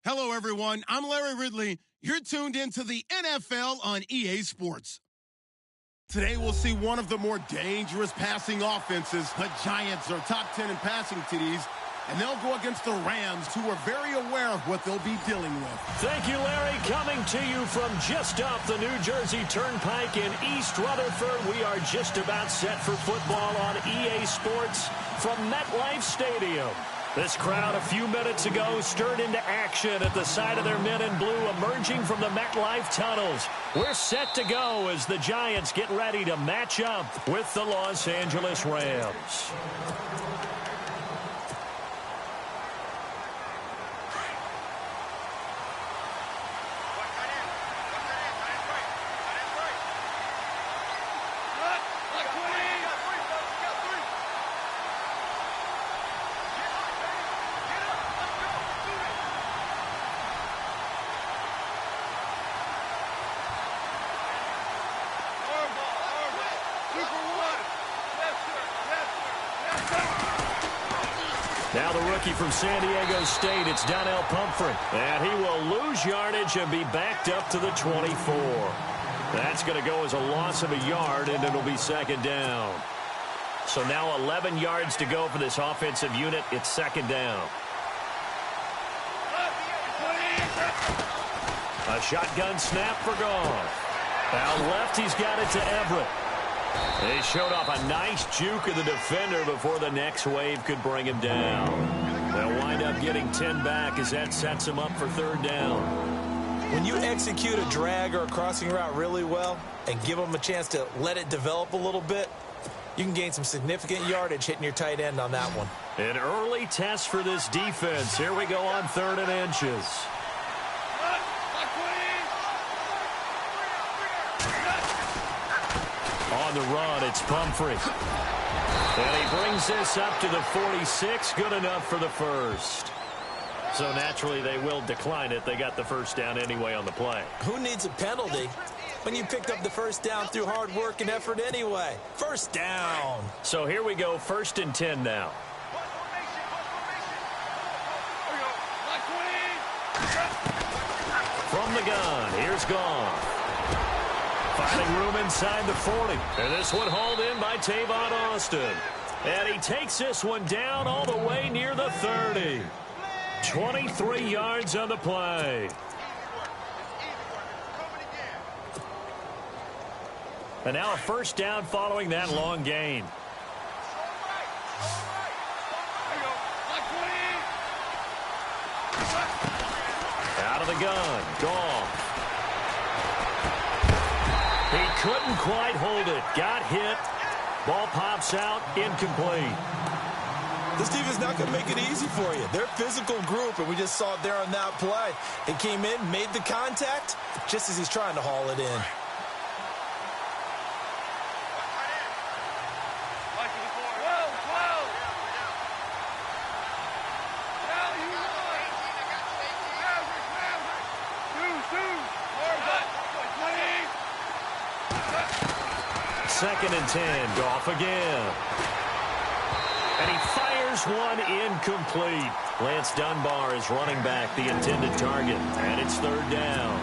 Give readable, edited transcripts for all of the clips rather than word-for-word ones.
Hello, everyone. I'm Larry Ridley. You're tuned into the NFL on EA Sports. Today, we'll see one of the more dangerous passing offenses. The Giants are top 10 in passing TDs, and they'll go against the Rams, who are very aware of what they'll be dealing with. Thank you, Larry. Coming to you from just off the New Jersey Turnpike in East Rutherford, we are just about set for football on EA Sports from MetLife Stadium. This crowd a few minutes ago stirred into action at the side of their men in blue emerging from the MetLife tunnels. We're set to go as the Giants get ready to match up with the Los Angeles Rams. Now the rookie from San Diego State, it's Donnell Pumphrey. And he will lose yardage and be backed up to the 24. That's going to go as a loss of a yard, and it'll be second down. So now 11 yards to go for this offensive unit. It's second down. A shotgun snap for Goff. Out left, he's got it to Everett. They showed off a nice juke of the defender before the next wave could bring him down. They'll wind up getting 10 back as that sets them up for third down. When you execute a drag or a crossing route really well and give them a chance to let it develop a little bit, you can gain some significant yardage hitting your tight end on that one. An early test for this defense. Here we go on 3rd and inches. On the run, it's Pumphrey. And he brings this up to the 46. Good enough for the first. So naturally, they will decline it. They got the first down anyway on the play. Who needs a penalty when you picked up the first down through hard work and effort anyway? First down. So here we go, 1st and 10 now. From the gun, here's Goff. Finding room inside the 40. And this one hauled in by Tavon Austin. And he takes this one down all the way near the 30. 23 yards on the play. And now a first down following that long gain. Out of the gun, Goff. He couldn't quite hold it. Got hit. Ball pops out. Incomplete. This defense is not going to make it easy for you. They're a physical group, and we just saw it there on that play. He came in, made the contact, just as he's trying to haul it in. Second and 10, Goff again. And he fires one incomplete. Lance Dunbar is running back, the intended target. And it's third down.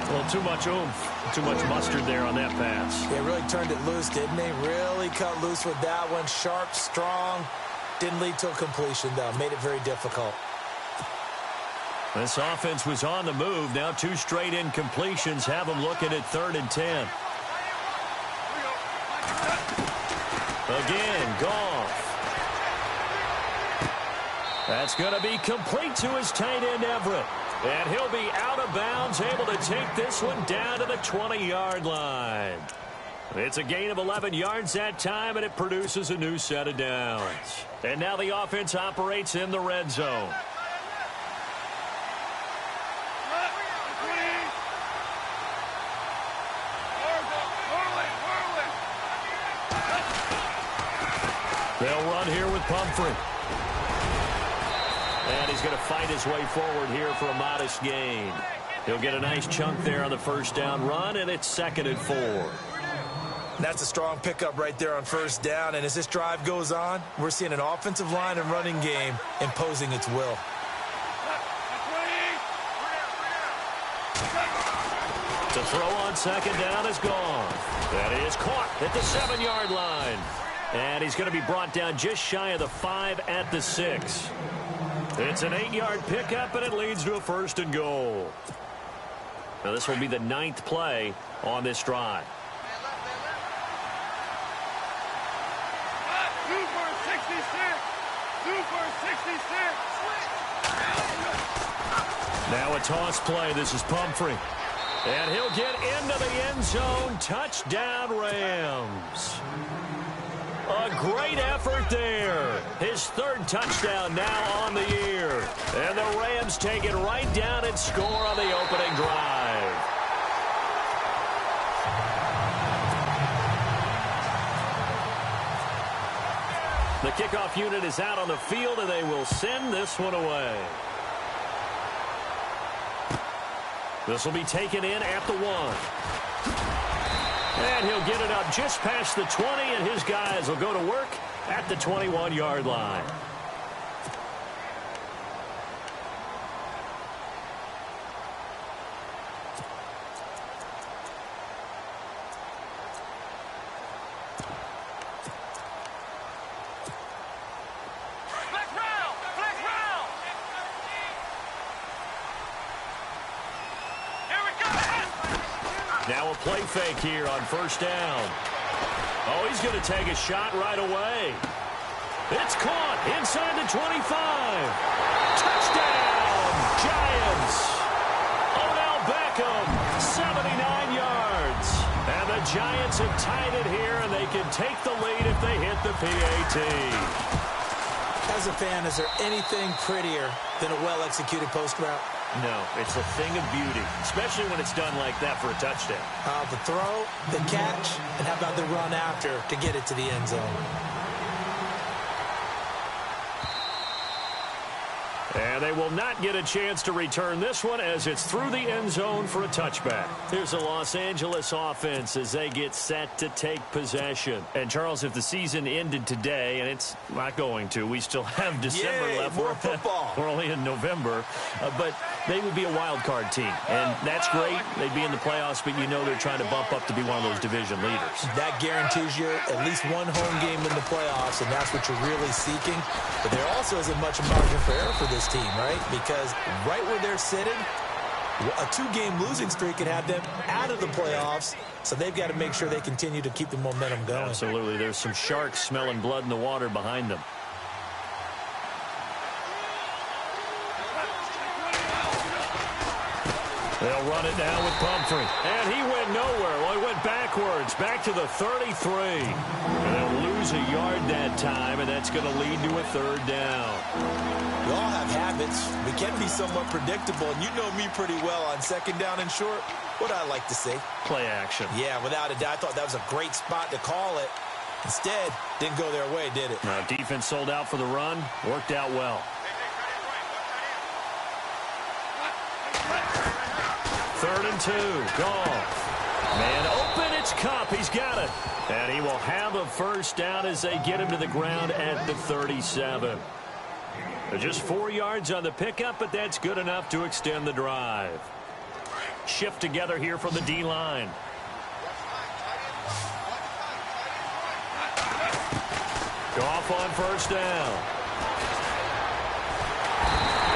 A little too much oomph, too much mustard there on that pass. They really turned it loose, didn't they? Really cut loose with that one. Sharp, strong. Didn't lead to a completion, though. Made it very difficult. This offense was on the move. Now 2 straight incompletions have them looking at 3rd and 10. Again, Goff. That's going to be complete to his tight end, Everett. And he'll be out of bounds, able to take this one down to the 20-yard line. It's a gain of 11 yards that time, and it produces a new set of downs. And now the offense operates in the red zone. They'll run here with Pumphrey. And he's going to fight his way forward here for a modest gain. He'll get a nice chunk there on the first down run, and it's 2nd and 4. That's a strong pickup right there on first down. And as this drive goes on, we're seeing an offensive line and running game imposing its will. The throw on second down is gone. That is caught at the 7-yard line. And he's going to be brought down just shy of the 5 at the 6. It's an 8-yard pickup, and it leads to a 1st and goal. Now this will be the 9th play on this drive. Now a toss play. This is Pumphrey. And he'll get into the end zone. Touchdown, Rams. A great effort there. His 3rd touchdown now on the year. And the Rams take it right down and score on the opening drive. The kickoff unit is out on the field, and they will send this one away. This will be taken in at the 1. And he'll get it up just past the 20, and his guys will go to work at the 21-yard line. Now a play fake here on 1st down. Oh, he's going to take a shot right away. It's caught inside the 25. Touchdown, Giants. Odell Beckham, 79 yards. And the Giants have tied it here, and they can take the lead if they hit the PAT. As a fan, is there anything prettier than a well-executed post route? No, it's a thing of beauty, especially when it's done like that for a touchdown. The throw, the catch, and how about the run after to get it to the end zone? And they will not get a chance to return this one as it's through the end zone for a touchback. Here's the Los Angeles offense as they get set to take possession. And, Charles, if the season ended today, and it's not going to, we still have December left. More football. We're only in November. But they would be a wild card team. And that's great. They'd be in the playoffs, but you know they're trying to bump up to be one of those division leaders. That guarantees you at least one home game in the playoffs, and that's what you're really seeking. But there also isn't much margin for error for this team, right? Because right where they're sitting, a 2-game losing streak could have them out of the playoffs, so they've got to make sure they continue to keep the momentum going. Absolutely. There's some sharks smelling blood in the water behind them. They'll run it now with Pumphrey. And he went nowhere. Well, he went backwards, back to the 33. And they'll lose a yard that time, and that's going to lead to a 3rd down. We all have habits. We can be somewhat predictable, and you know me pretty well on 2nd down and short. What I like to say? Play action. Yeah, without a doubt. I thought that was a great spot to call it. Instead, didn't go their way, did it? Now, defense sold out for the run. Worked out well. 3rd and 2. Goff. Man open, it's Kupp. He's got it. And he will have a 1st down as they get him to the ground at the 37. Just 4 yards on the pickup, but that's good enough to extend the drive. Shift together here from the D-line. Goff on 1st down.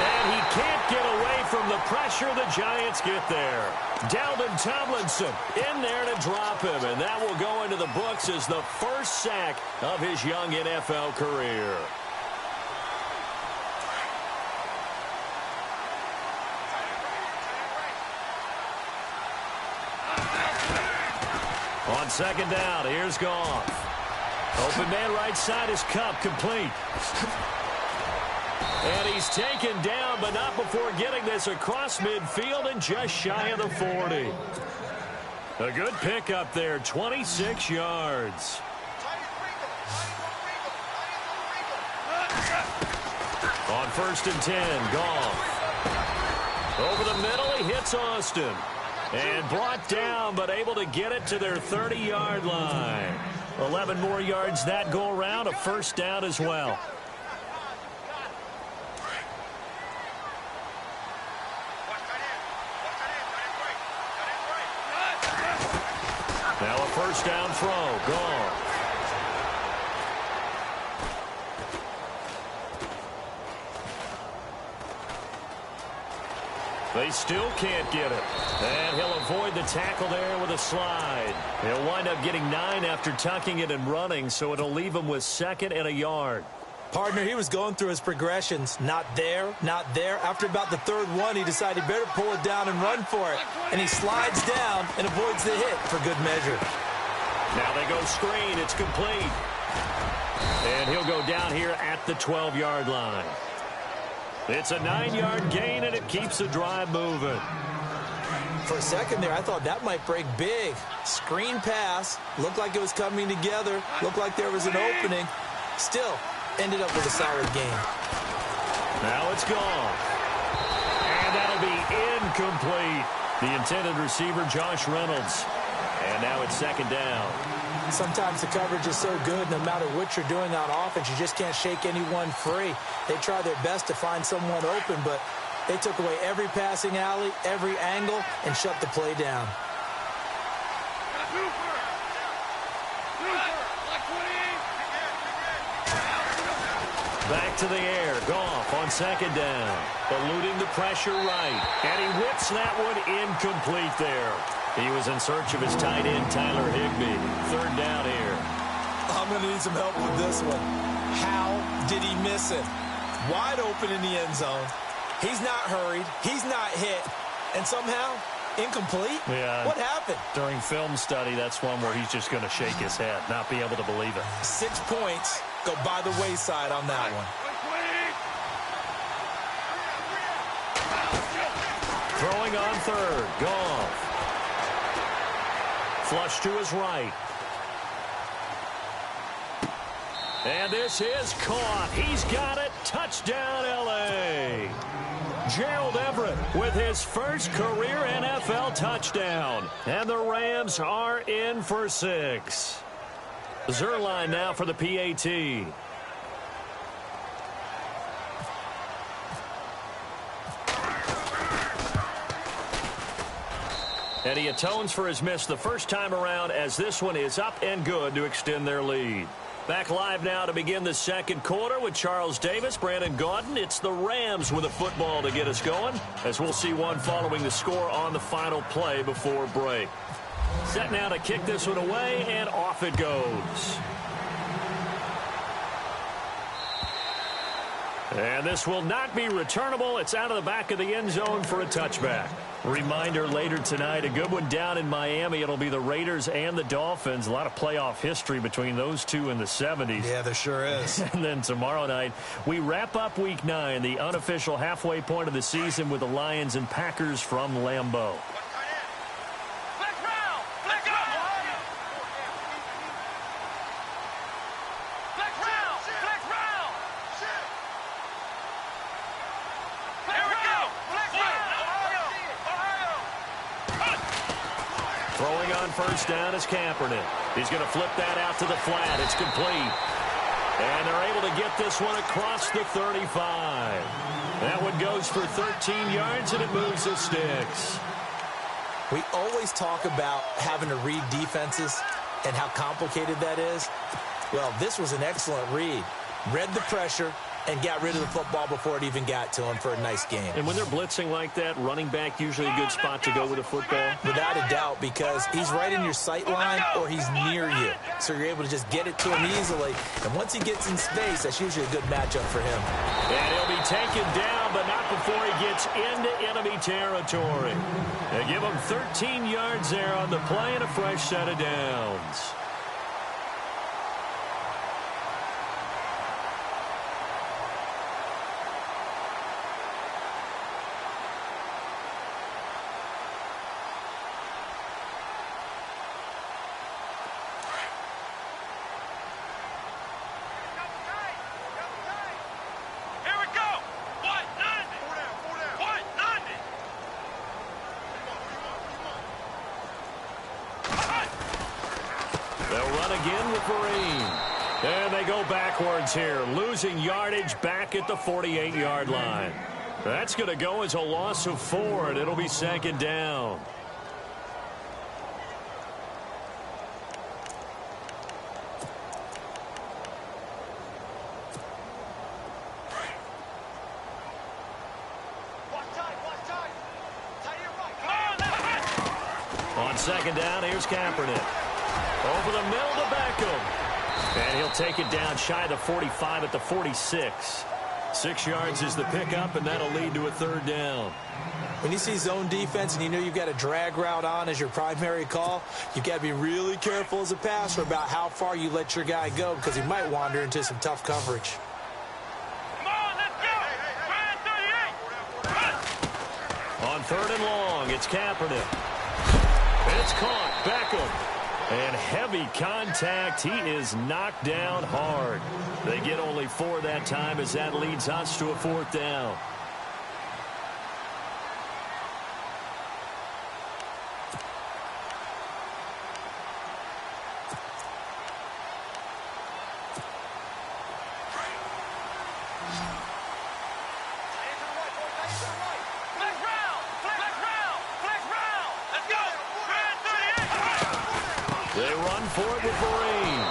And he can't get away from the pressure. The Giants get there. Dalvin Tomlinson in there to drop him, and that will go into the books as the 1st sack of his young NFL career. On 2nd down, here's Goff. Open man right side is Kupp, complete. And he's taken down, but not before getting this across midfield and just shy of the 40. A good pickup there, 26 yards. On 1st and 10, Goff. Over the middle, he hits Austin. And brought down, but able to get it to their 30-yard line. 11 more yards that go around, a 1st down as well. Now a first down throw. Gone. They still can't get it. And he'll avoid the tackle there with a slide. He'll wind up getting 9 after tucking it and running, so it'll leave him with 2nd and a yard. Partner, he was going through his progressions. Not there, not there. After about the 3rd one, he decided he better pull it down and run for it. And he slides down and avoids the hit for good measure. Now they go screen. It's complete. And he'll go down here at the 12-yard line. It's a 9-yard gain, and it keeps the drive moving. For a second there, I thought that might break big. Screen pass. Looked like it was coming together. Looked like there was an opening. Still, ended up with a solid game. Now it's gone. And that'll be incomplete. The intended receiver, Josh Reynolds. And now it's 2nd down. Sometimes the coverage is so good, no matter what you're doing on offense, you just can't shake anyone free. They try their best to find someone open, but they took away every passing alley, every angle, and shut the play down. Back to the air. Goff on 2nd down. Eluding the pressure right. And he whips that one incomplete there. He was in search of his tight end, Tyler Higbee. 3rd down here. I'm going to need some help with this one. How did he miss it? Wide open in the end zone. He's not hurried. He's not hit. And somehow, incomplete? Yeah. What happened? During film study, that's one where he's just going to shake his head, not be able to believe it. 6 points go by the wayside on that one. Throwing on 3rd. Goff. Flush to his right. And this is caught. He's got it. Touchdown, L.A. Gerald Everett with his first career NFL touchdown. And the Rams are in for 6. Zerline now for the PAT. And he atones for his miss the first time around, as this one is up and good to extend their lead. Back live now to begin the 2nd quarter with Charles Davis, Brandon Gaudin. It's the Rams with a football to get us going, as we'll see one following the score on the final play before break. Set now to kick this one away, and off it goes. And this will not be returnable. It's out of the back of the end zone for a touchback. Reminder later tonight, a good one down in Miami. It'll be the Raiders and the Dolphins. A lot of playoff history between those two in the 70s. Yeah, there sure is. And then tomorrow night, we wrap up Week 9, the unofficial halfway point of the season with the Lions and Packers from Lambeau. Throwing on first down is Kaepernick. He's going to flip that out to the flat. It's complete. And they're able to get this one across the 35. That one goes for 13 yards, and it moves the sticks. We always talk about having to read defenses and how complicated that is. Well, this was an excellent read. Read the pressure and got rid of the football before it even got to him for a nice game. And when they're blitzing like that, running back usually a good spot to go with the football? Without a doubt, because he's right in your sight line or he's near you. So you're able to just get it to him easily. And once he gets in space, that's usually a good matchup for him. And he'll be taken down, but not before he gets into enemy territory. They give him 13 yards there on the play and a fresh set of downs. Again with Vereen. And they go backwards here, losing yardage back at the 48-yard line. That's going to go as a loss of 4, and it'll be 2nd down. second down, here's Kaepernick. Over the middle to Beckham. And he'll take it down shy of the 45 at the 46. 6 yards is the pickup, and that'll lead to a third down. When you see zone defense and you know you've got a drag route on as your primary call, you've got to be really careful as a passer about how far you let your guy go because he might wander into some tough coverage. Come on, let's go! On third and long, it's Kaepernick. It's caught. Beckham. And heavy contact. He is knocked down hard. They get only 4 that time as that leads us to a fourth down. They run for it with Vereen.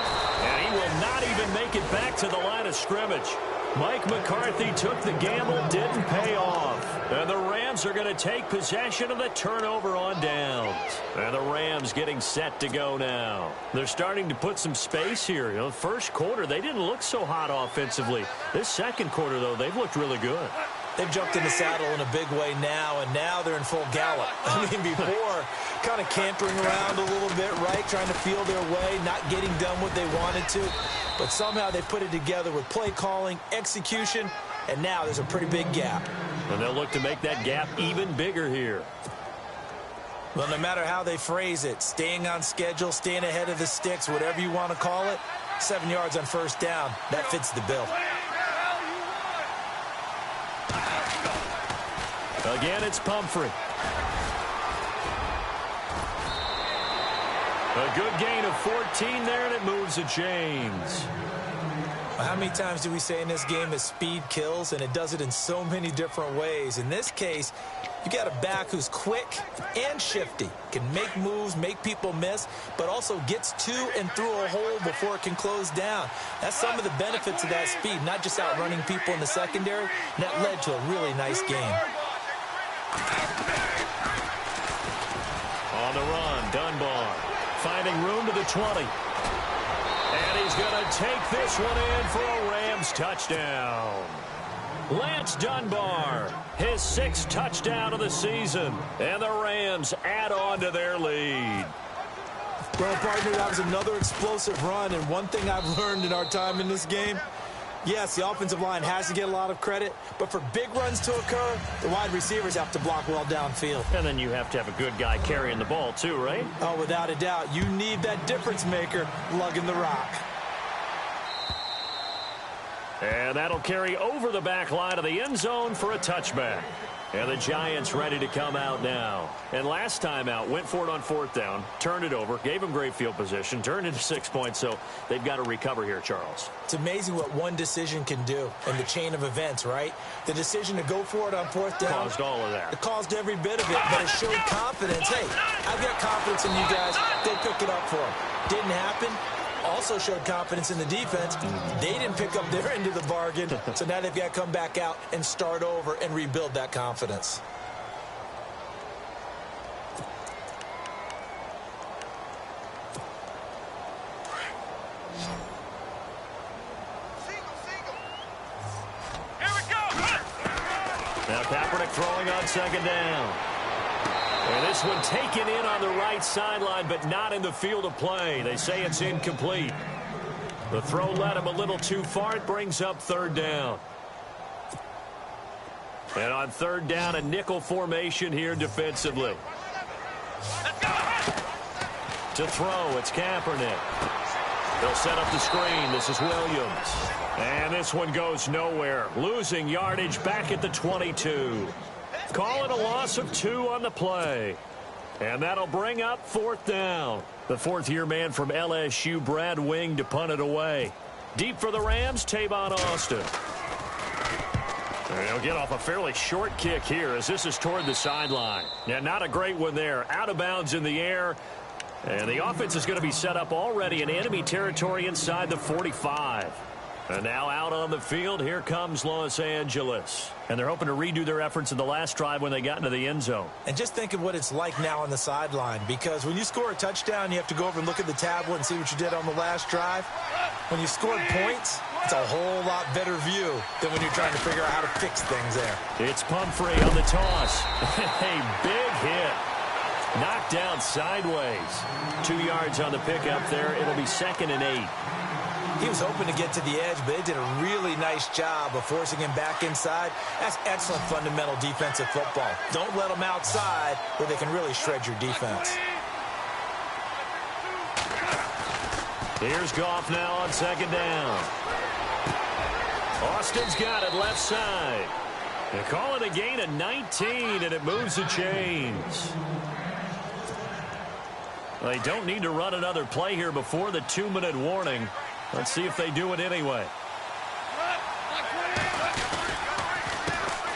And he will not even make it back to the line of scrimmage. Mike McCarthy took the gamble, didn't pay off. And the Rams are going to take possession of the turnover on downs. And the Rams getting set to go now. They're starting to put some space here. You know, first quarter, they didn't look so hot offensively. This second quarter, though, they've looked really good. They've jumped in the saddle in a big way now, and now they're in full gallop. I mean, before, kind of cantering around a little bit, right, trying to feel their way, not getting done what they wanted to. But somehow they put it together with play calling, execution, and now there's a pretty big gap. And they'll look to make that gap even bigger here. Well, no matter how they phrase it, staying on schedule, staying ahead of the sticks, whatever you want to call it, 7 yards on first down, that fits the bill. Again, it's Pumphrey. A good gain of 14 there, and it moves the chains. How many times do we say in this game that speed kills, and it does it in so many different ways? In this case, you got a back who's quick and shifty, can make moves, make people miss, but also gets to and through a hole before it can close down. That's some of the benefits of that speed, not just outrunning people in the secondary, and that led to a really nice game. On the run, Dunbar finding room to the 20. And he's going to take this one in for a Rams touchdown. Lance Dunbar, his 6th touchdown of the season. And the Rams add on to their lead. Well, partner, that was another explosive run. And one thing I've learned in our time in this game, yes, the offensive line has to get a lot of credit, but for big runs to occur, the wide receivers have to block well downfield. And then you have to have a good guy carrying the ball too, right? Oh, without a doubt. You need that difference maker lugging the rock. And that'll carry over the back line of the end zone for a touchback. And the Giants ready to come out now. And last time out, went for it on fourth down, turned it over, gave them great field position, turned into 6 points, so they've got to recover here, Charles. It's amazing what one decision can do in the chain of events, right? The decision to go for it on fourth down. Caused all of that. It caused every bit of it, but it showed confidence. Hey, I've got confidence in you guys. Go pick it up for them. Didn't happen. Also showed confidence in the defense. They didn't pick up their end of the bargain, so now they've got to come back out and start over and rebuild that confidence. Here we go! Now Kaepernick throwing on second down. And this one taken in on the right sideline, but not in the field of play. They say it's incomplete. The throw led him a little too far. It brings up third down. And on third down, a nickel formation here defensively. To throw, it's Kaepernick. They'll set up the screen. This is Williams. And this one goes nowhere. Losing yardage back at the 22. Call it a loss of 2 on the play. And that'll bring up fourth down. The fourth-year man from LSU, Brad Wing, to punt it away. Deep for the Rams, Tavon Austin. And he'll get off a fairly short kick here as this is toward the sideline. Yeah, not a great one there. Out of bounds in the air. And the offense is going to be set up already in enemy territory inside the 45. And now out on the field, here comes Los Angeles. And they're hoping to redo their efforts in the last drive when they got into the end zone. And just think of what it's like now on the sideline, because when you score a touchdown, you have to go over and look at the tablet and see what you did on the last drive. When you scored points, it's a whole lot better view than when you're trying to figure out how to fix things there. It's Pumphrey on the toss. A big hit. Knocked down sideways. 2 yards on the pickup there. It'll be 2nd and 8. He was hoping to get to the edge, but they did a really nice job of forcing him back inside. That's excellent fundamental defensive football. Don't let them outside where they can really shred your defense. Here's Goff now on 2nd down. Austin's got it left side. They call it a gain of 19, and it moves the chains. They don't need to run another play here before the 2-minute warning. Let's see if they do it anyway.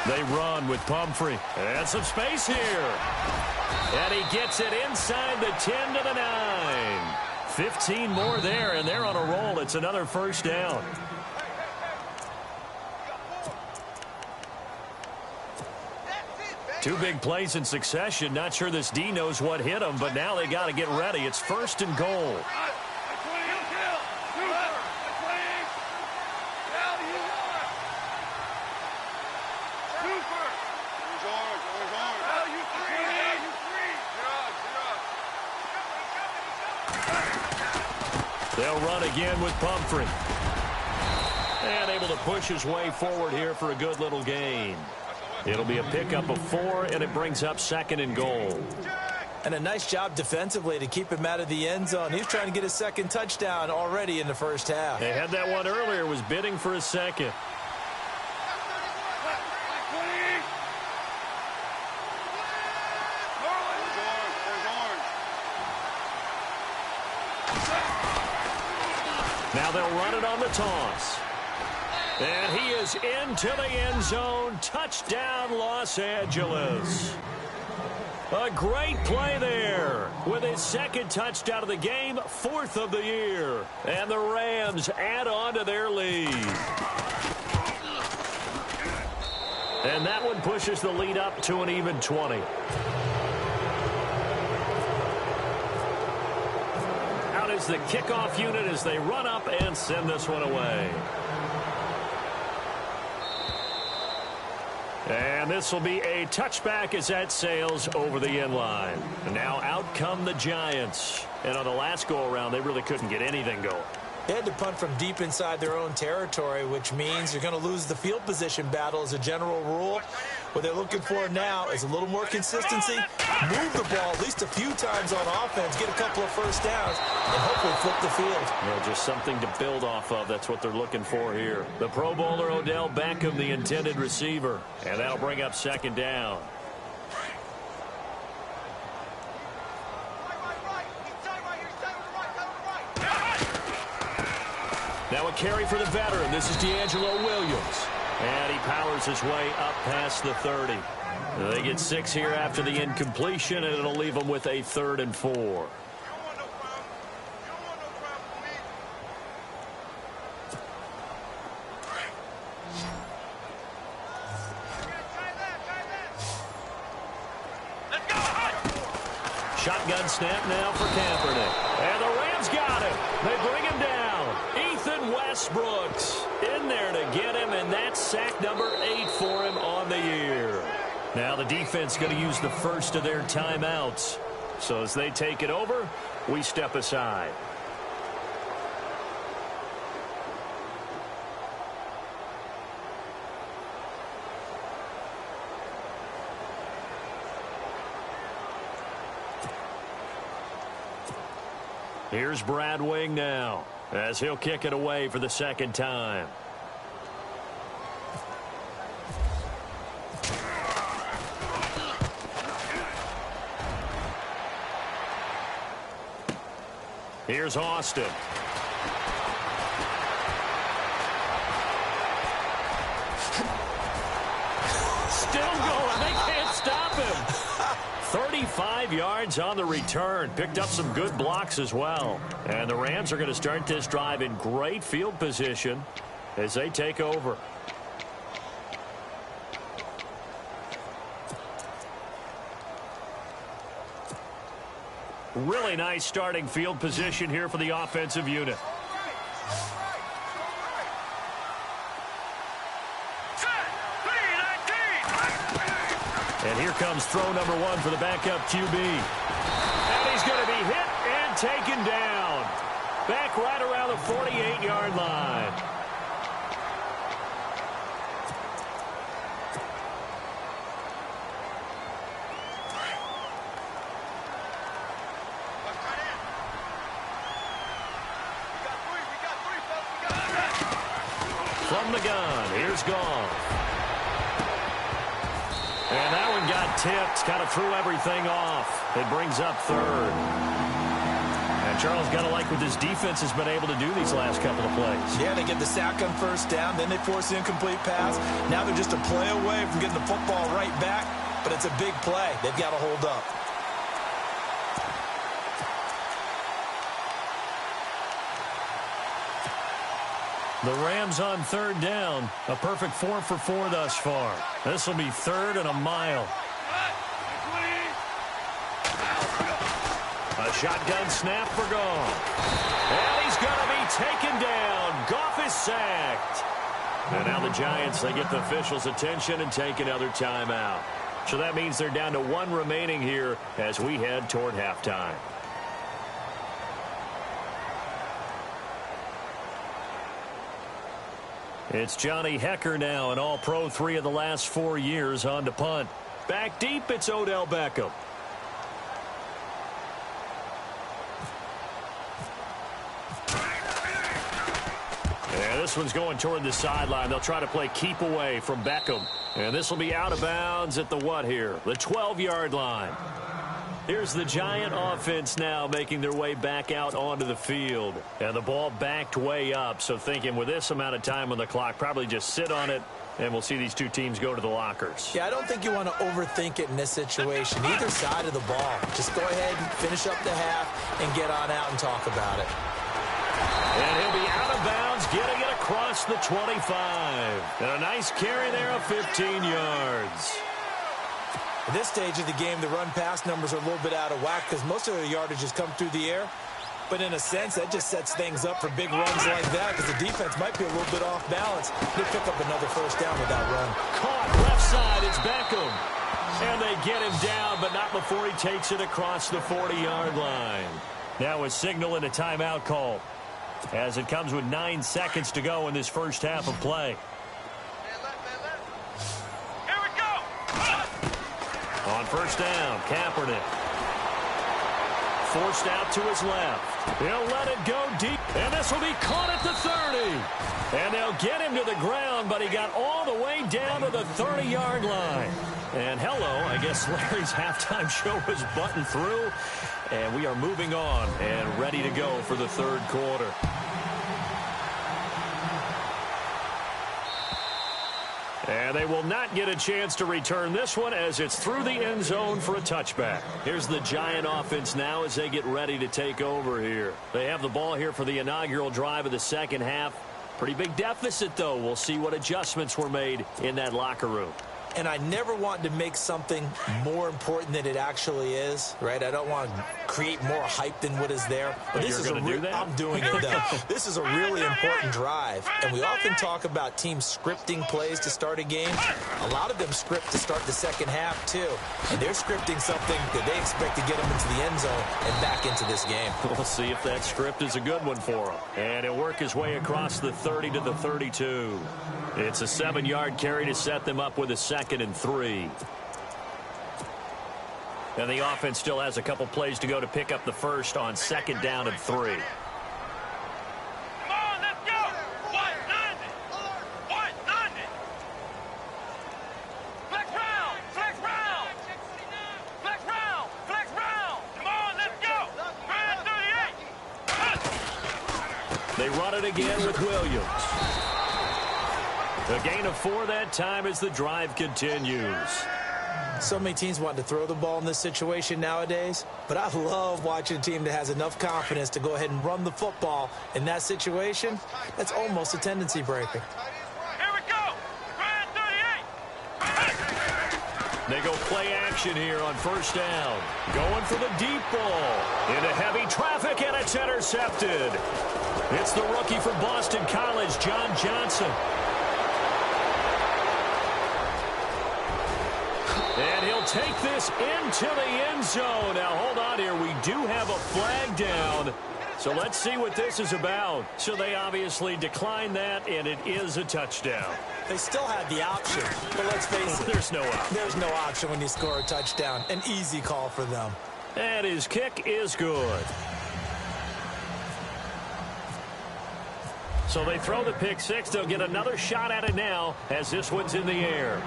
They run with Pumphrey. And some space here. And he gets it inside the 10 to the 9. 15 more there, and they're on a roll. It's another 1st down. Two big plays in succession. Not sure this D knows what hit him, but now they got to get ready. It's 1st and goal. They'll run again with Pumphrey. And able to push his way forward here for a good little gain. It'll be a pickup of 4, and it brings up 2nd and goal. And a nice job defensively to keep him out of the end zone. He's trying to get his 2nd touchdown already in the 1st half. They had that one earlier, was bidding for a 2nd. Now they'll run it on the toss. And he is into the end zone. Touchdown, Los Angeles. A great play there with his 2nd touchdown of the game, 4th of the year. And the Rams add on to their lead. And that one pushes the lead up to an even 20. Out is the kickoff unit as they run up and send this one away. And this will be a touchback as that sails over the end line. And now out come the Giants. And on the last go-around, they really couldn't get anything going. They had to punt from deep inside their own territory, which means you're going to lose the field position battle as a general rule. What they're looking for now is a little more consistency, move the ball at least a few times on offense, get a couple of 1st downs, and hopefully flip the field. Well, just something to build off of. That's what they're looking for here. The Pro Bowler Odell Beckham, the intended receiver. And that'll bring up 2nd down. Now a carry for the veteran. This is D'Angelo Williams. And he powers his way up past the 30. They get 6 here after the incompletion, and it'll leave them with a 3rd and 4. Shotgun snap now for Kaepernick. And the Rams got him. They bring him down. Ethan Westbrooks in there to get him, and that's sack number 8 for him on the year. Now the defense going to use the first of their timeouts. So as they take it over, we step aside. Here's Brad Wing now, as he'll kick it away for the 2nd time. Here's Austin. Still going. They can't stop him. 35 yards on the return. Picked up some good blocks as well. And the Rams are going to start this drive in great field position. as they take over. Really nice starting field position here for the offensive unit. And here comes throw number 1 for the backup QB. And he's going to be hit and taken down. Back right around the 48-yard line. From the gun, here's Goff. And that one got tipped, kind of threw everything off. It brings up third. And Charles, got to like what this defense has been able to do these last couple of plays. Yeah, they get the sack on first down, then they force the incomplete pass. Now they're just a play away from getting the football right back, but it's a big play. They've got to hold up. The Rams on third down. A perfect 4 for 4 thus far. This will be third and a mile. A shotgun snap for Goff. And he's going to be taken down. Goff is sacked. And now the Giants, they get the officials' attention and take another timeout. So that means they're down to 1 remaining here as we head toward halftime. It's Johnny Hecker now, an all-pro 3 of the last 4 years on to punt. Back deep, it's Odell Beckham. And this one's going toward the sideline. They'll try to play keep away from Beckham. And this will be out of bounds at the what here? The 12-yard line. Here's the Giant offense now making their way back out onto the field. And the ball backed way up. So thinking with this amount of time on the clock, probably just sit on it, and we'll see these two teams go to the lockers. Yeah, I don't think you want to overthink it in this situation. Either side of the ball. Just go ahead and finish up the half and get on out and talk about it. And he'll be out of bounds, getting it across the 25. And a nice carry there of 15 yards. At this stage of the game, the run-pass numbers are a little bit out of whack because most of their yardage has come through the air. But in a sense, that just sets things up for big runs like that because the defense might be a little bit off balance. They pick up another first down with that run. Caught left side, it's Beckham. And they get him down, but not before he takes it across the 40-yard line. Now a signal and a timeout call as it comes with 9 seconds to go in this first half of play. On first down, Kaepernick. Forced out to his left. He'll let it go deep. And this will be caught at the 30. And they'll get him to the ground, but he got all the way down to the 30-yard line. And hello, I guess Larry's halftime show was buttoned through. And we are moving on and ready to go for the third quarter. And they will not get a chance to return this one as it's through the end zone for a touchback. Here's the Giant offense now as they get ready to take over here. They have the ball here for the inaugural drive of the second half. Pretty big deficit, though. We'll see what adjustments were made in that locker room. And I never want to make something more important than it actually is, right? I don't want to create more hype than what is there. But this is going to do that? I'm doing it, though. This is a really important drive. And we often talk about teams scripting plays to start a game. A lot of them script to start the second half, too. And they're scripting something that they expect to get them into the end zone and back into this game. We'll see if that script is a good one for him. And he'll work his way across the 30 to the 32. It's a 7-yard carry to set them up with a 2nd and 3. And the offense still has a couple plays to go to pick up the first on 2nd down and 3. Come on, let's go! 190! 190! Flex round! Flex round! Flex round! Flex round! Come on, let's go! Brand 38! They run it again with Williams. A gain of 4 that time as the drive continues. So many teams want to throw the ball in this situation nowadays, but I love watching a team that has enough confidence to go ahead and run the football in that situation. That's almost a tendency breaker. Here we go. Grand 38. They go play action here on first down. Going for the deep ball. Into heavy traffic, and it's intercepted. It's the rookie from Boston College, John Johnson. And he'll take this into the end zone. Now, hold on here. We do have a flag down. So let's see what this is about. So they obviously declined that, and it is a touchdown. They still had the option, but let's face it. There's no option. There's no option when you score a touchdown. An easy call for them. And his kick is good. So they throw the pick six. They'll get another shot at it now as this one's in the air.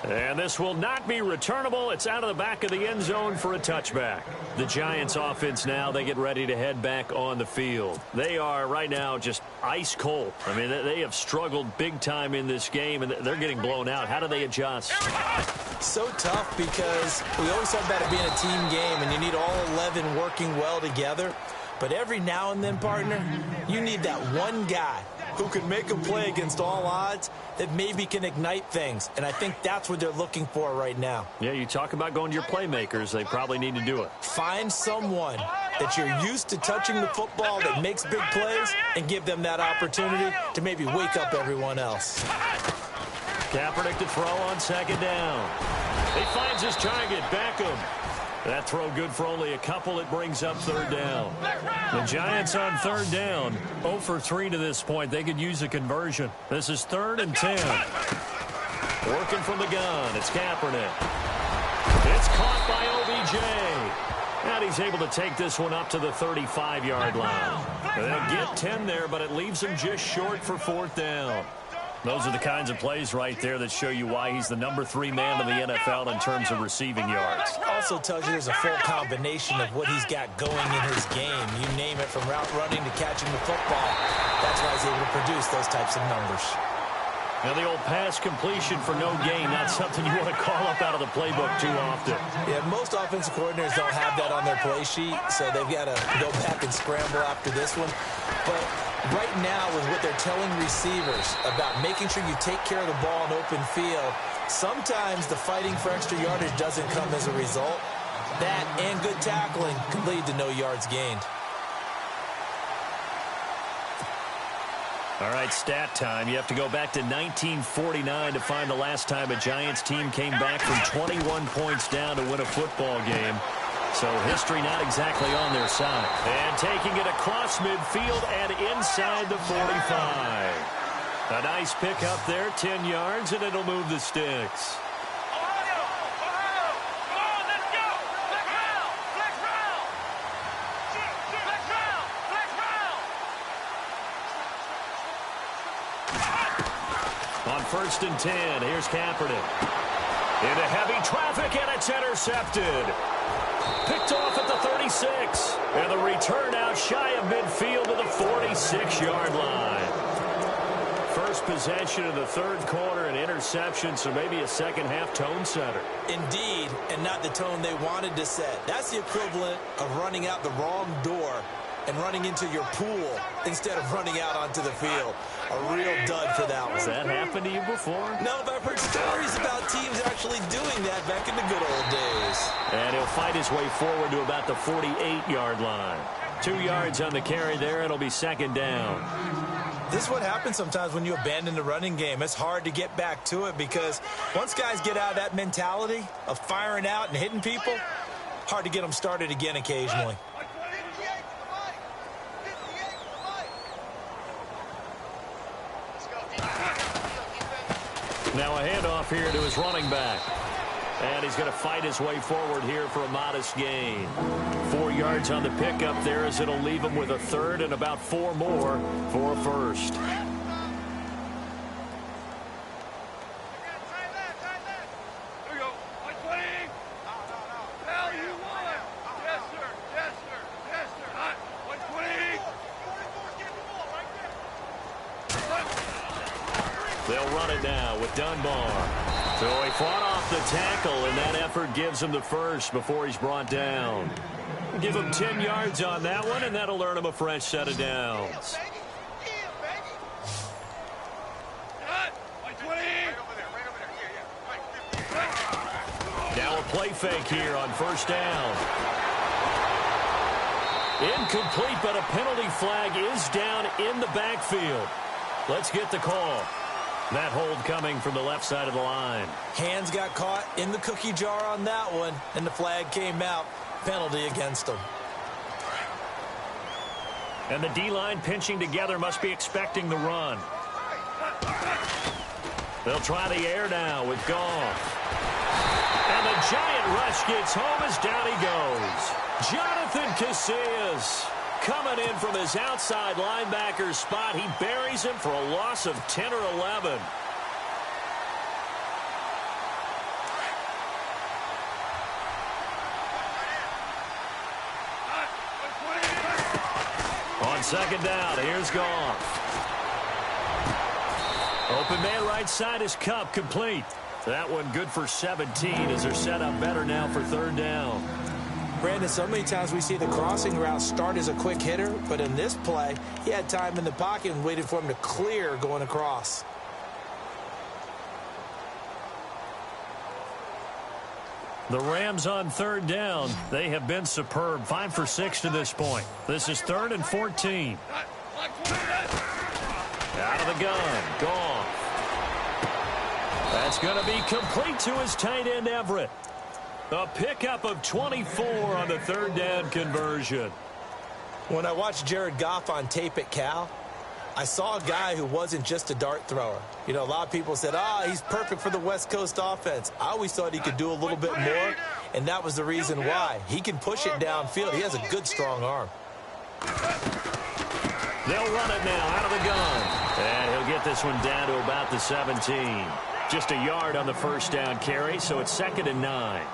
And this will not be returnable. It's out of the back of the end zone for a touchback. The Giants offense now, they get ready to head back on the field. They are right now just ice cold. I mean, they have struggled big time in this game, and they're getting blown out. How do they adjust? So tough because we always talk about it being a team game, and you need all 11 working well together. But every now and then, partner, you need that one guy who can make a play against all odds that maybe can ignite things. And I think that's what they're looking for right now. Yeah, you talk about going to your playmakers. They probably need to do it. Find someone that you're used to touching the football that makes big plays and give them that opportunity to maybe wake up everyone else. Kaepernick to throw on second down. He finds his target, Beckham. That throw good for only a couple. It brings up third down. The Giants on third down. 0 for 3 to this point. They could use a conversion. This is 3rd and 10. Working from the gun. It's Kaepernick. It's caught by OBJ. And he's able to take this one up to the 35-yard line. They'll get 10 there, but it leaves him just short for 4th down. Those are the kinds of plays right there that show you why he's the number 3 man in the NFL in terms of receiving yards. Also tells you there's a full combination of what he's got going in his game. You name it, from route running to catching the football. That's why he's able to produce those types of numbers. Now the old pass completion for no gain, not something you want to call up out of the playbook too often. Yeah, most offensive coordinators don't have that on their play sheet, so they've got to go back and scramble after this one. But right now, with what they're telling receivers about making sure you take care of the ball in open field, sometimes the fighting for extra yardage doesn't come as a result. That and good tackling can lead to no yards gained. All right, stat time. You have to go back to 1949 to find the last time a Giants team came back from 21 points down to win a football game. So history not exactly on their side. And taking it across midfield and inside the 45. A nice pick up there, 10 yards, and it'll move the sticks. On 1st and 10, here's Kaepernick. Into heavy traffic, and it's intercepted. Picked off at the 36. And the return out shy of midfield to the 46-yard line. First possession of the 3rd quarter, an interception, so maybe a second-half tone setter. Indeed, and not the tone they wanted to set. That's the equivalent of running out the wrong door and running into your pool instead of running out onto the field. A real dud for that one. Has that happened to you before? No, but I've heard stories about teams actually doing that back in the good old days. And he'll fight his way forward to about the 48-yard line. 2 yards on the carry there. It'll be 2nd down. This is what happens sometimes when you abandon the running game. It's hard to get back to it because once guys get out of that mentality of firing out and hitting people, hard to get them started again occasionally. Now a handoff here to his running back. And he's going to fight his way forward here for a modest gain. 4 yards on the pickup there as it'll leave him with a 3rd and about 4 more for a 1st. They'll run it now with Dunbar. So he fought off the tackle, and that effort gives him the first before he's brought down. Give him 10 yards on that one, and that'll earn him a fresh set of downs. Now a play fake here on first down. Incomplete, but a penalty flag is down in the backfield. Let's get the call. That hold coming from the left side of the line. Hands got caught in the cookie jar on that one, and the flag came out. Penalty against him. And the D-line pinching together must be expecting the run. They'll try the air now with Goff. And the giant rush gets home as down he goes. Jonathan Casillas coming in from his outside linebacker spot. He buries him for a loss of 10 or 11. On second down, here's Goff. Open man right side is Cup, complete. That one good for 17 as they're set up better now for third down. Brandon, so many times we see the crossing route start as a quick hitter, but in this play, he had time in the pocket and waited for him to clear going across. The Rams on third down. They have been superb. 5 for 6 to this point. This is 3rd and 14. Out of the gun. Goff. That's going to be complete to his tight end, Everett. A pickup of 24 on the third down conversion. When I watched Jared Goff on tape at Cal, I saw a guy who wasn't just a dart thrower. You know, a lot of people said, he's perfect for the West Coast offense. I always thought he could do a little bit more, and that was the reason why. He can push it downfield. He has a good, strong arm. They'll run it now out of the gun. And he'll get this one down to about the 17. Just a yard on the first down carry, so it's 2nd and 9.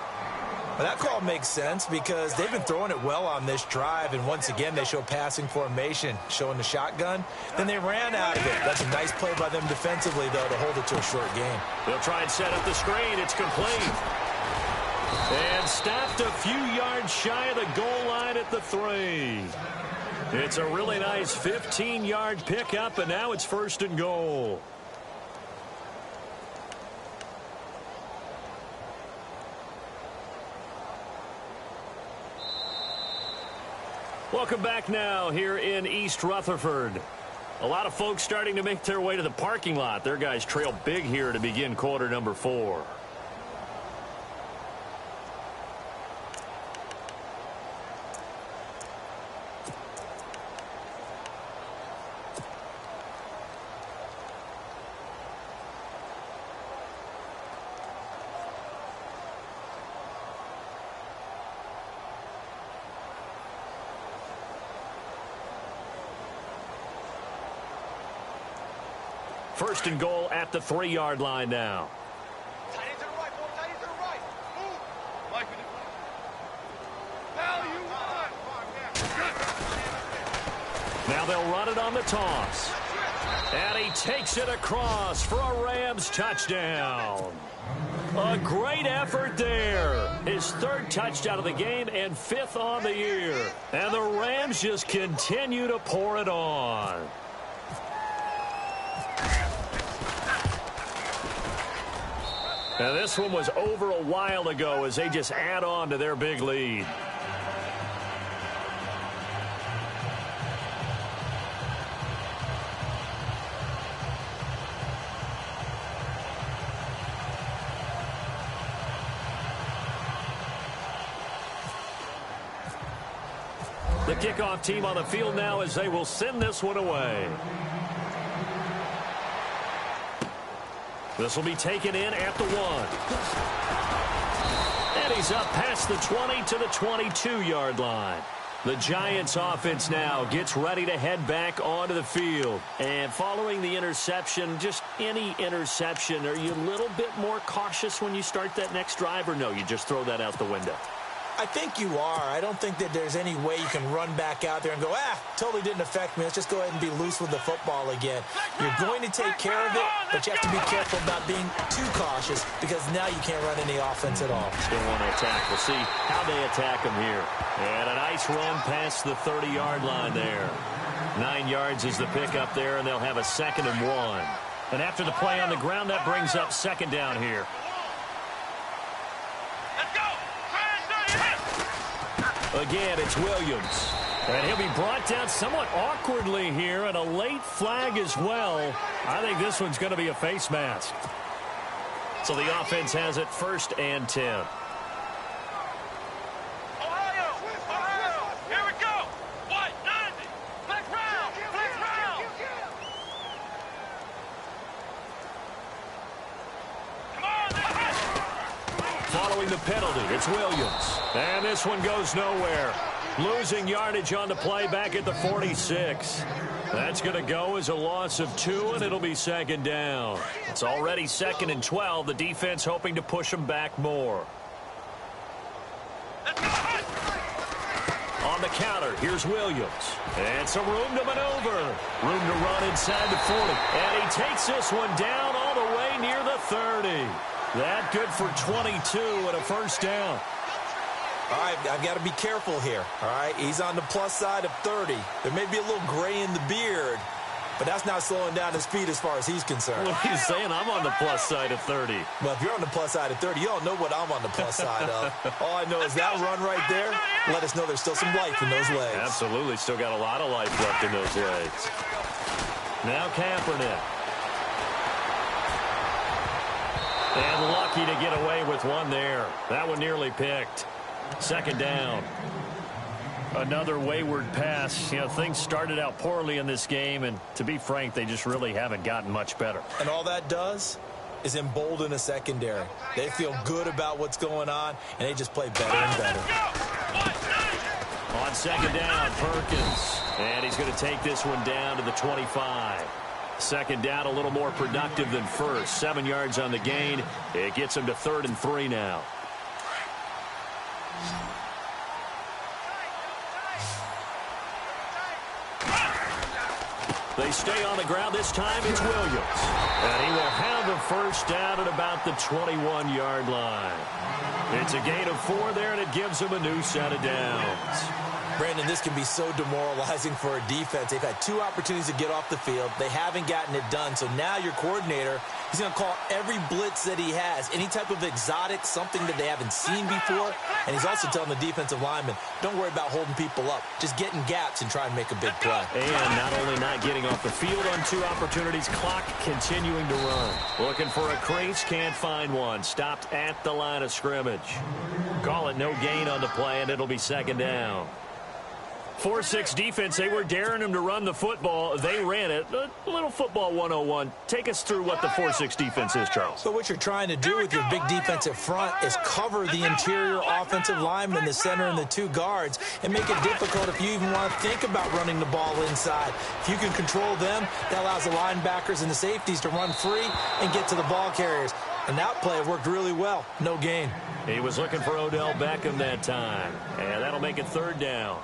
Well, that call makes sense because they've been throwing it well on this drive, and once again they show passing formation, showing the shotgun. Then they ran out of it. That's a nice play by them defensively, though, to hold it to a short game. They'll try and set up the screen. It's complete. And stopped a few yards shy of the goal line at the 3. It's a really nice 15-yard pickup, and now it's 1st and goal. Welcome back now here in East Rutherford. A lot of folks starting to make their way to the parking lot. Their guys trail big here to begin quarter number 4. First and goal at the 3-yard line now. Tight end to the right, boy. Tight end to the right. Move. Mike with it. Now they'll run it on the toss. And he takes it across for a Rams touchdown. A great effort there. His 3rd touchdown of the game and 5th on the year. And the Rams just continue to pour it on. Now this one was over a while ago as they just add on to their big lead. The kickoff team on the field now as they will send this one away. This will be taken in at the 1. And he's up past the 20 to the 22-yard line. The Giants offense now gets ready to head back onto the field. And following the interception, just any interception, are you a little bit more cautious when you start that next drive, or no, you just throw that out the window? I think you are. I don't think that there's any way you can run back out there and go, totally didn't affect me. Let's just go ahead and be loose with the football again. You're going to take care of it, but you have to be careful about being too cautious because now you can't run any offense at all. Still want to attack. We'll see how they attack him here. And a nice run past the 30-yard line there. 9 yards is the pickup there, and they'll have a 2nd and 1. And after the play on the ground, that brings up 2nd down here. Again, it's Williams. And he'll be brought down somewhat awkwardly here, and a late flag as well. I think this one's going to be a face mask. So the offense has it 1st and 10. Ohio! Here we go! White, 90! Flex round! Flex round! Come on! Following the penalty, it's Williams. And this one goes nowhere. Losing yardage on the play back at the 46. That's going to go as a loss of 2, and it'll be 2nd down. It's already 2nd and 12. The defense hoping to push them back more. On the counter, here's Williams. And some room to maneuver. Room to run inside the 40. And he takes this one down all the way near the 30. That good for 22 and a 1st down. All right, I've got to be careful here. All right, he's on the plus side of 30. There may be a little gray in the beard, but that's not slowing down his speed as far as he's concerned. Well, he's saying I'm on the plus side of 30. Well, if you're on the plus side of 30, you don't know what I'm on the plus side of. All I know is that run right there let us know there's still some life in those legs. Absolutely, still got a lot of life left in those legs. Now Kaepernick. And lucky to get away with one there. That one nearly picked. 2nd down. Another wayward pass. You know, things started out poorly in this game, and to be frank, they just really haven't gotten much better. And all that does is embolden a secondary. They feel good about what's going on, and they just play better and better. On 2nd down, Perkins. And he's going to take this one down to the 25. 2nd down, a little more productive than 1st. 7 yards on the gain. It gets him to 3rd and 3 now. They stay on the ground. This time it's Williams. And he will have the 1st down at about the 21-yard line. It's a gain of 4 there, and it gives him a new set of downs. Brandon, this can be so demoralizing for a defense. They've had 2 opportunities to get off the field. They haven't gotten it done. So now your coordinator, he's going to call every blitz that he has, any type of exotic, something that they haven't seen before. And he's also telling the defensive lineman, don't worry about holding people up. Just get in gaps and try and make a big play. And not only not getting off the field on 2 opportunities, clock continuing to run. Looking for a crease, can't find one. Stopped at the line of scrimmage. Call it no gain on the play, and it'll be 2nd down. 4-6 defense, they were daring him to run the football. They ran it. A little football 101. Take us through what the 4-6 defense is, Charles. So what you're trying to do with your big defensive front is cover the interior offensive lineman, the center, and the 2 guards, and make it difficult if you even want to think about running the ball inside. If you can control them, that allows the linebackers and the safeties to run free and get to the ball carriers. And that play worked really well. No gain. He was looking for Odell Beckham that time. And that'll make it 3rd down.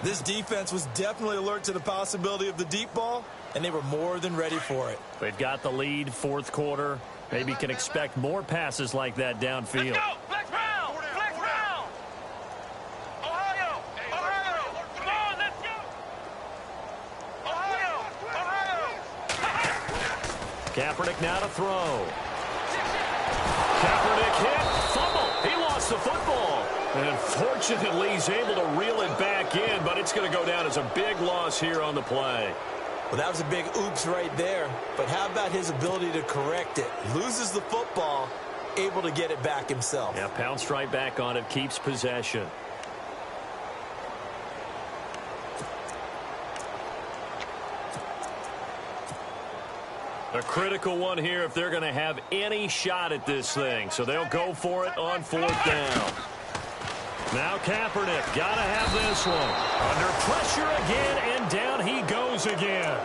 This defense was definitely alert to the possibility of the deep ball, and they were more than ready for it. They've got the lead, 4th quarter. Maybe can expect more passes like that downfield. Let's go! Flex round! Flex round! Ohio! Ohio! Come on, let's go! Ohio! Ohio! Kaepernick now to throw. Kaepernick hit. Fumble. He lost the football. And fortunately, he's able to reel it back in, but it's going to go down as a big loss here on the play. Well, that was a big oops right there. But how about his ability to correct it? Loses the football, able to get it back himself. Yeah, pounced right back on it, keeps possession. A critical one here if they're going to have any shot at this thing. So they'll go for it on 4th down. Now Kaepernick, got to have this one. Under pressure again, and down he goes again.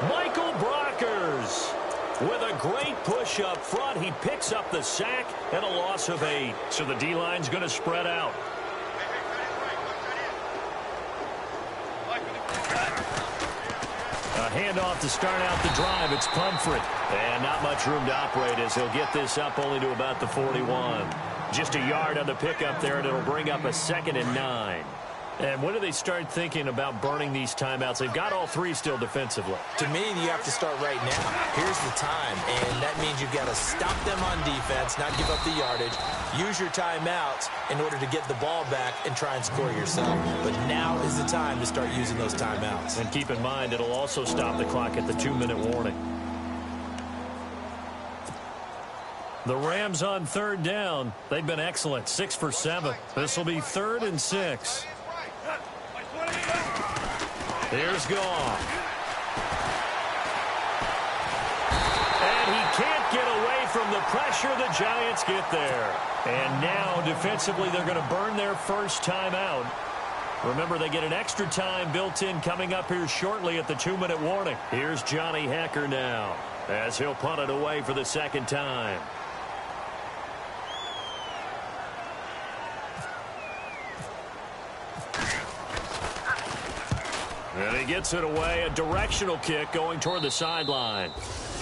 Michael Brockers with a great push up front. He picks up the sack and a loss of 8. So the D-line's going to spread out. A handoff to start out the drive. It's Pumphrey. And not much room to operate as he'll get this up only to about the 41. Just a yard on the pickup there, and it'll bring up a 2nd and 9. And when do they start thinking about burning these timeouts? They've got all 3 still defensively. To me, you have to start right now. Here's the time, and that means you've got to stop them on defense, not give up the yardage, use your timeouts in order to get the ball back and try and score yourself. But now is the time to start using those timeouts. And keep in mind, it'll also stop the clock at the 2-minute warning. The Rams on 3rd down. They've been excellent, 6 for 7. This will be 3rd and 6. Here's Goff. And he can't get away from the pressure. The Giants get there. And now, defensively, they're going to burn their first timeout. Remember, they get an extra time built in coming up here shortly at the 2-minute warning. Here's Johnny Hecker now as he'll punt it away for the 2nd time. And he gets it away, a directional kick going toward the sideline.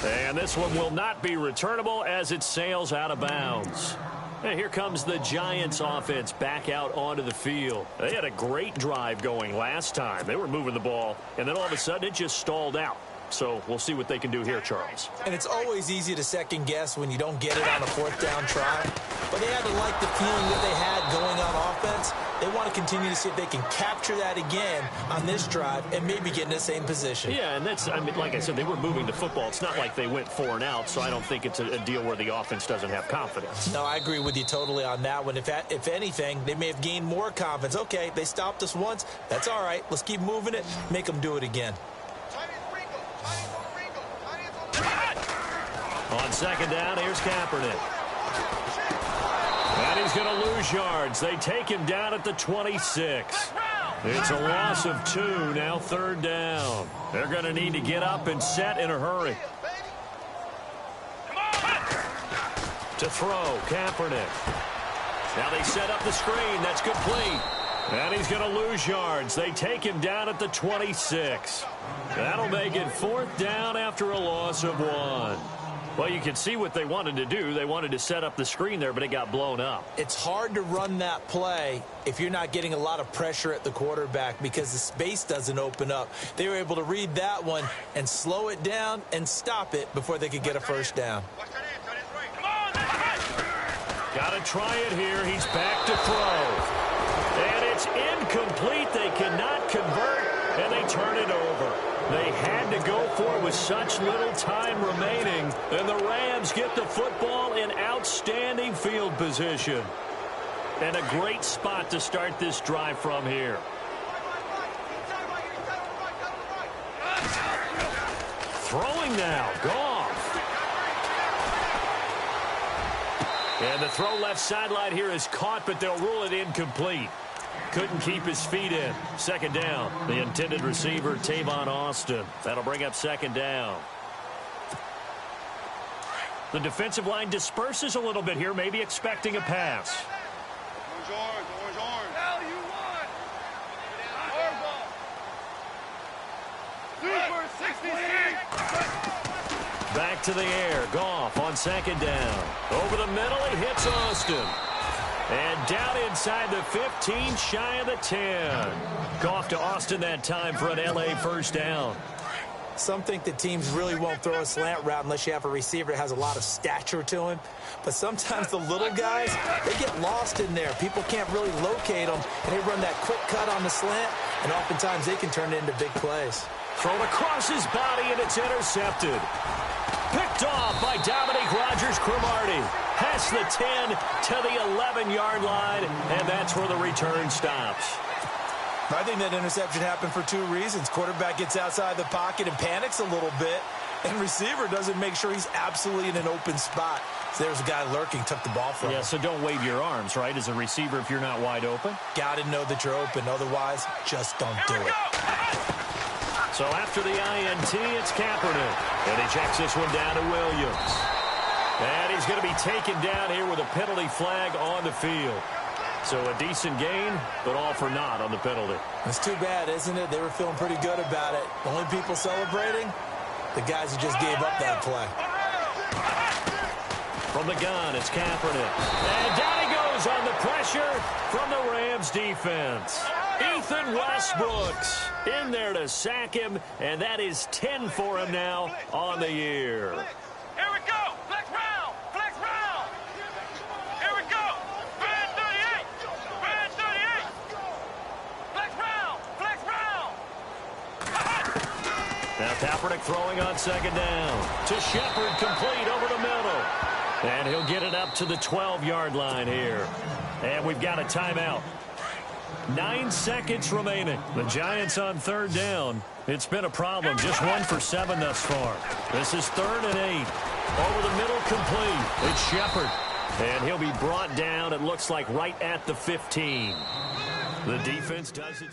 And this one will not be returnable as it sails out of bounds. And here comes the Giants offense back out onto the field. They had a great drive going last time. They were moving the ball, and then all of a sudden it just stalled out. So we'll see what they can do here, Charles. And it's always easy to second guess when you don't get it on a 4th down try. But they had to like the feeling that they had going on offense. They want to continue to see if they can capture that again on this drive and maybe get in the same position. Yeah, and that's, I mean, like I said, they were moving the football. It's not like they went 4 and out, so I don't think it's a deal where the offense doesn't have confidence. No, I agree with you totally on that one. If anything, they may have gained more confidence. Okay, they stopped us once. That's all right. Let's keep moving it. Make them do it again. On 2nd down, here's Kaepernick. And he's going to lose yards. They take him down at the 26. It's a loss of 2, now 3rd down. They're going to need to get up and set in a hurry. To throw, Kaepernick. Now they set up the screen. That's complete. And he's going to lose yards. They take him down at the 26. That'll make it 4th down after a loss of 1. Well, you can see what they wanted to do. They wanted to set up the screen there, but it got blown up. It's hard to run that play if you're not getting a lot of pressure at the quarterback because the space doesn't open up. They were able to read that one and slow it down and stop it before they could get a 1st down. Got to try it here. He's back to throw. And it's incomplete. They cannot convert, and they turn it over. They had to go for it with such little time remaining, and the Rams get the football in outstanding field position. And a great spot to start this drive from here. Throwing now, Goff. And the throw left sideline here is caught, but they'll rule it incomplete. Couldn't keep his feet in. 2nd down. The intended receiver, Tavon Austin. That'll bring up 2nd down. The defensive line disperses a little bit here, maybe expecting a pass. Back to the air. Goff on 2nd down. Over the middle, he hits Austin. And down inside the 15, shy of the 10. Goff to Austin that time for an LA 1st down. Some think that teams really won't throw a slant route unless you have a receiver that has a lot of stature to him. But sometimes the little guys, they get lost in there. People can't really locate them, and they run that quick cut on the slant, and oftentimes they can turn it into big plays. Thrown across his body, and it's intercepted. Picked off by Dominique Rodgers-Cromartie. Past the 10 to the 11-yard line, and that's where the return stops. I think that interception happened for 2 reasons. Quarterback gets outside the pocket and panics a little bit, and receiver doesn't make sure he's absolutely in an open spot. So there's a guy lurking, took the ball from him. Yeah, so don't wave your arms, right, as a receiver if you're not wide open? Got to know that you're open. Otherwise, just don't do it. So after the INT, it's Kaepernick. And he checks this one down to Williams. And he's going to be taken down here with a penalty flag on the field. So a decent gain, but all for naught on the penalty. It's too bad, isn't it? They were feeling pretty good about it. The only people celebrating, the guys who just gave up that play. From the gun, it's Kaepernick. And down he goes on the pressure from the Rams defense. Ethan Westbrook's in there to sack him, and that is 10 for him now on the year. Here we go. Flex round. Flex round. Here we go. Band 38. Band 38. Flex round. Flex round. Now Kaepernick throwing on second down. To Shepard, complete over the middle. And he'll get it up to the 12-yard line here. And we've got a timeout. 9 seconds remaining. The Giants on third down. It's been a problem. Just 1 for 7 thus far. This is 3rd and 8. Over the middle, complete. It's Shepard. And he'll be brought down, it looks like, right at the 15. The defense does it.